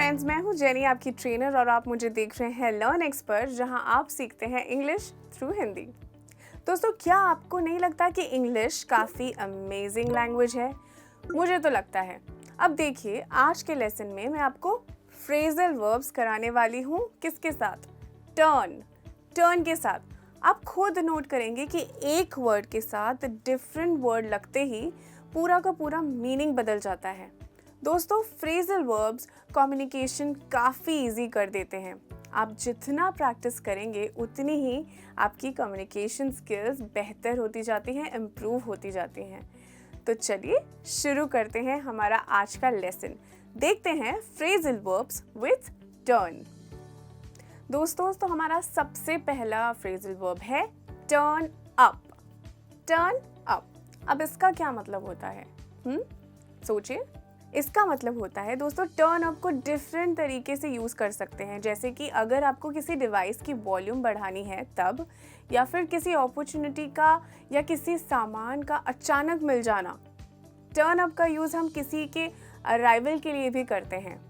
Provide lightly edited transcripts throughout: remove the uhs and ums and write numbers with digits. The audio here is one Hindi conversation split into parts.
फ्रेंड्स, मैं हूं जेनी, आपकी ट्रेनर, और आप मुझे देख रहे हैं लर्न एक्सपर्ट, जहां आप सीखते हैं इंग्लिश थ्रू हिंदी। दोस्तों, क्या आपको नहीं लगता कि इंग्लिश काफ़ी अमेजिंग लैंग्वेज है? मुझे तो लगता है। अब देखिए, आज के लेसन में मैं आपको फ्रेजल वर्ब्स कराने वाली हूं। किसके साथ? टर्न के साथ। आप खुद नोट करेंगे कि एक वर्ड के साथ डिफरेंट वर्ड लगते ही पूरा का पूरा मीनिंग बदल जाता है। दोस्तों, फ्रेजल वर्ब्स कम्युनिकेशन काफ़ी इजी कर देते हैं। आप जितना प्रैक्टिस करेंगे उतनी ही आपकी कम्युनिकेशन स्किल्स बेहतर होती जाती हैं, इम्प्रूव होती जाती हैं। तो चलिए शुरू करते हैं हमारा आज का लेसन। देखते हैं फ्रेजल वर्ब्स विथ टर्न। दोस्तों, तो हमारा सबसे पहला फ्रेजल वर्ब है टर्न अप। Turn up. अब इसका क्या मतलब होता है? सोचिए। इसका मतलब होता है दोस्तों, टर्न अप को डिफरेंट तरीके से यूज़ कर सकते हैं। जैसे कि अगर आपको किसी डिवाइस की वॉल्यूम बढ़ानी है तब, या फिर किसी अपॉर्चुनिटी का या किसी सामान का अचानक मिल जाना। टर्न अप का यूज़ हम किसी के अराइवल के लिए भी करते हैं।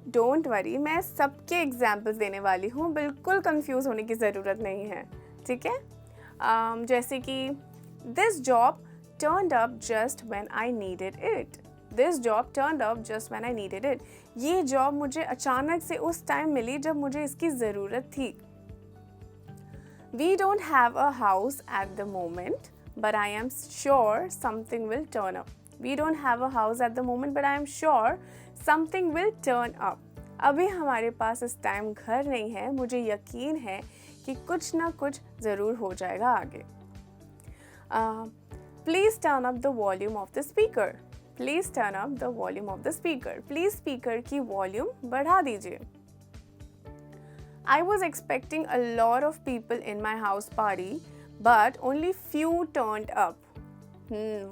डोंट वरी, मैं सबके एग्जाम्पल्स देने वाली हूँ, बिल्कुल कंफ्यूज होने की ज़रूरत नहीं है, ठीक है? जैसे कि this job turned up just when I needed it. This job turned up just when I needed it. ये जॉब मुझे अचानक से उस टाइम मिली जब मुझे इसकी ज़रूरत थी। We don't have a house at the moment, but I am sure something will turn up. We don't have a house at the moment, but I am sure something will turn up. अभी हमारे पास इस टाइम घर नहीं है, मुझे यकीन है कि कुछ ना कुछ ज़रूर हो जाएगा आगे। Please turn up the volume of the speaker. Please turn up the volume of the speaker. Please speaker की वॉल्यूम बढ़ा दीजिए। I was expecting a lot of people in my house party, but only few turned up.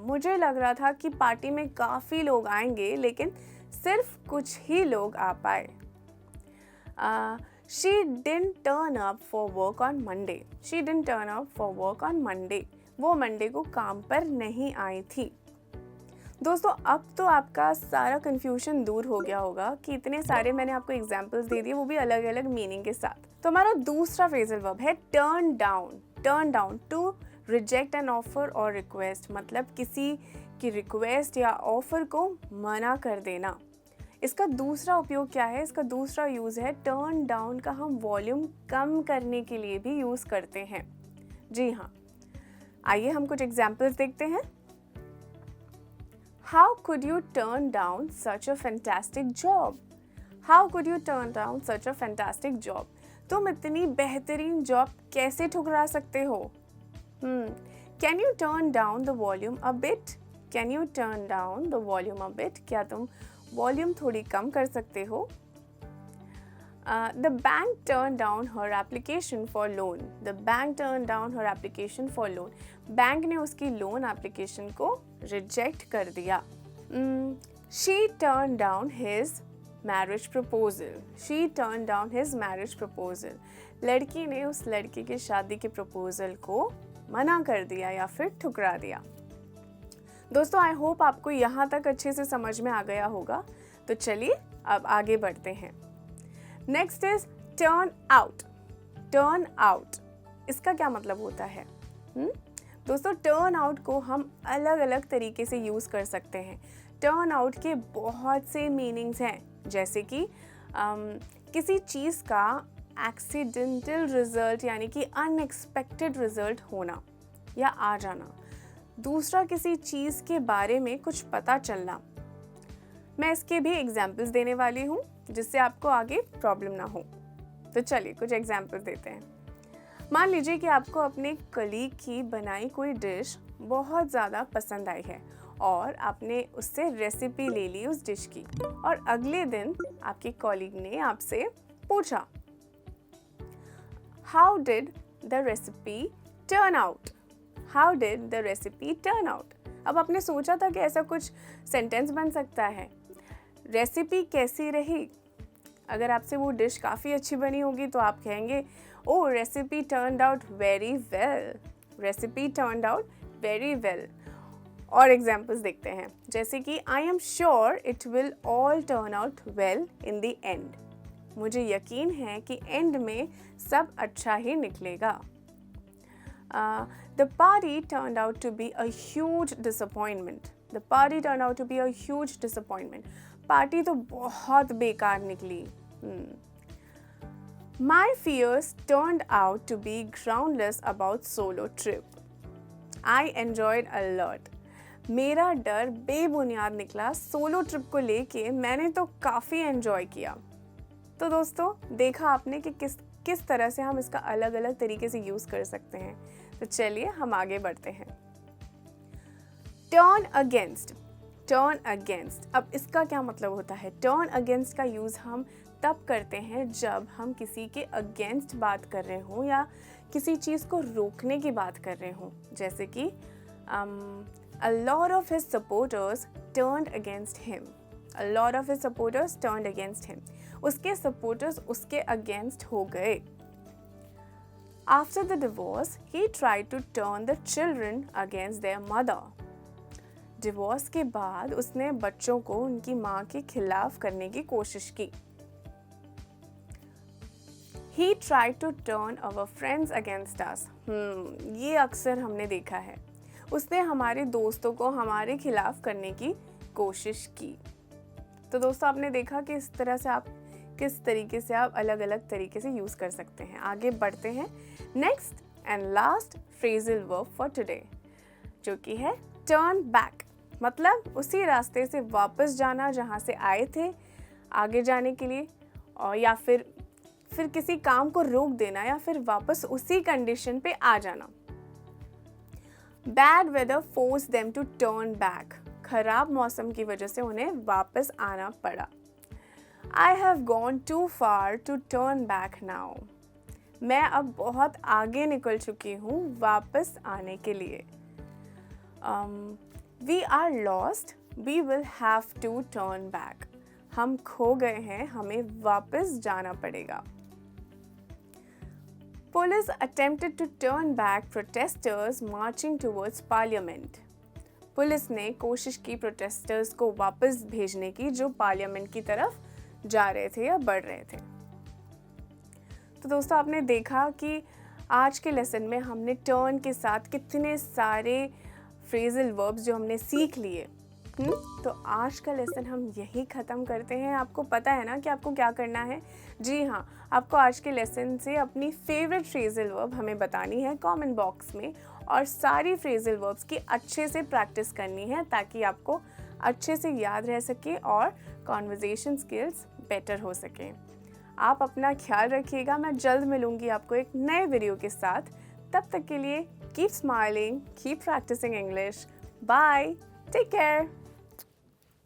मुझे लग रहा था कि पार्टी में काफ़ी लोग आएंगे, लेकिन सिर्फ कुछ ही लोग आ पाए। She didn't turn up for work on Monday. She didn't turn up for work on Monday. वो मंडे को काम पर नहीं आई थी। दोस्तों, अब तो आपका सारा कन्फ्यूजन दूर हो गया होगा कि इतने सारे मैंने आपको एग्जाम्पल्स दे दिए, वो भी अलग अलग मीनिंग के साथ। तो हमारा दूसरा फ्रेजल वर्ब है turn down. Turn down, to reject an offer और रिक्वेस्ट, मतलब किसी की रिक्वेस्ट या ऑफर को मना कर देना। इसका दूसरा उपयोग क्या है? इसका दूसरा यूज़ है टर्न डाउन का हम वॉल्यूम कम करने के लिए भी यूज़ करते हैं। जी हाँ, आइए हम कुछ एग्जाम्पल्स देखते हैं। How could you turn down such a fantastic job? How could you turn down such a fantastic job? तुम इतनी बेहतरीन जॉब कैसे ठुकरा सकते हो? Can you turn down the volume a bit? Can you turn down the volume a bit? क्या तुम वॉल्यूम थोड़ी कम कर सकते हो? The bank turned down her application for loan. The bank turned down her application for loan. Bank ने उसकी लोन एप्लीकेशन को रिजेक्ट कर दिया। She turned down his marriage proposal. She turned down his marriage proposal. लड़की ने उस लड़के के शादी के प्रपोजल को मना कर दिया या फिर ठुकरा दिया। दोस्तों, आई होप आपको यहाँ तक अच्छे से समझ में आ गया होगा। तो चलिए अब आगे बढ़ते हैं। Next is turn out. Turn out, इसका क्या मतलब होता है? दोस्तों, टर्न आउट को हम अलग अलग तरीके से यूज़ कर सकते हैं। टर्न आउट के बहुत से मीनिंग्स हैं, जैसे कि किसी चीज़ का एक्सीडेंटल रिजल्ट, यानी कि अनएक्सपेक्टेड रिजल्ट होना या आ जाना। दूसरा, किसी चीज़ के बारे में कुछ पता चलना। मैं इसके भी एग्जाम्पल्स देने वाली हूँ, जिससे आपको आगे प्रॉब्लम ना हो। तो चलिए कुछ एग्जाम्पल्स देते हैं। मान लीजिए कि आपको अपने कलीग की बनाई कोई डिश बहुत ज़्यादा पसंद आई है और आपने उससे रेसिपी ले ली उस डिश की, और अगले दिन आपके कॉलीग ने आपसे पूछा, how did the recipe turn out? How did the recipe turn out? अब आपने सोचा था कि ऐसा कुछ सेंटेंस बन सकता है, रेसिपी कैसी रही? अगर आपसे वो डिश काफ़ी अच्छी बनी होगी तो आप कहेंगे, oh recipe turned out very well. Recipe turned out very well. और एग्जाम्पल्स देखते हैं, जैसे कि I am sure it will all turn out well in the end. मुझे यकीन है कि एंड में सब अच्छा ही निकलेगा। The party turned out to be a huge disappointment. The party turned out to be a huge disappointment. Party तो बहुत बेकार निकली। My fears turned out to be groundless about solo trip. I enjoyed a lot. मेरा डर बेबुनियाद निकला सोलो ट्रिप को लेके, मैंने तो काफ़ी एंजॉय किया। तो दोस्तों, देखा आपने कि किस तरह से हम इसका अलग अलग तरीके से यूज़ कर सकते हैं। तो चलिए हम आगे बढ़ते हैं। Turn against. टर्न अगेंस्ट, अब इसका क्या मतलब होता है? टर्न अगेंस्ट का यूज़ हम तब करते हैं जब हम किसी के अगेंस्ट बात कर रहे हों या किसी चीज़ को रोकने की बात कर रहे हों। जैसे कि a lot of his supporters turned against him. A lot of his supporters turned against him. उसके supporters उसके against हो गए। After the divorce, he tried to turn the children against their mother. Divorce के बाद उसने बच्चों को उनकी माँ के खिलाफ करने की कोशिश की। He tried to turn our friends against us. ये अक्सर हमने देखा है। उसने हमारे दोस्तों को हमारे खिलाफ करने की कोशिश की। तो दोस्तों, आपने देखा कि इस तरह से आप किस तरीके से आप अलग अलग तरीके से यूज़ कर सकते हैं। आगे बढ़ते हैं। Next and last phrasal verb for today, जो कि है टर्न बैक। मतलब उसी रास्ते से वापस जाना जहाँ से आए थे आगे जाने के लिए, और या फिर किसी काम को रोक देना, या फिर वापस उसी कंडीशन पे आ जाना। Bad weather force them to turn back. खराब मौसम की वजह से उन्हें वापस आना पड़ा। I have gone too far to turn back now. मैं अब बहुत आगे निकल चुकी हूँ वापस आने के लिए। We are lost, we will have to turn back. हम खो गए हैं, हमें वापस जाना पड़ेगा। Police attempted to turn back protesters marching towards parliament. Police ने कोशिश की प्रोटेस्टर्स को वापस भेजने की जो पार्लियामेंट की तरफ जा रहे थे या बढ़ रहे थे। तो दोस्तों, आपने देखा कि आज के लेसन में हमने टर्न के साथ कितने सारे फ्रेजल वर्ब्स जो हमने सीख लिए। तो आज का लेसन हम यही ख़त्म करते हैं। आपको पता है ना कि आपको क्या करना है? जी हाँ, आपको आज के लेसन से अपनी फेवरेट फ्रेजल वर्ब हमें बतानी है कमेंट बॉक्स में, और सारी फ्रेजल वर्ब्स की अच्छे से प्रैक्टिस करनी है ताकि आपको अच्छे से याद रह सके और कॉन्वर्जेशन स्किल्स बेटर हो सके। आप अपना ख्याल रखिएगा। मैं जल्द मिलूँगी आपको एक नए वीडियो के साथ। तब तक के लिए keep smiling, keep practising English. Bye, take care.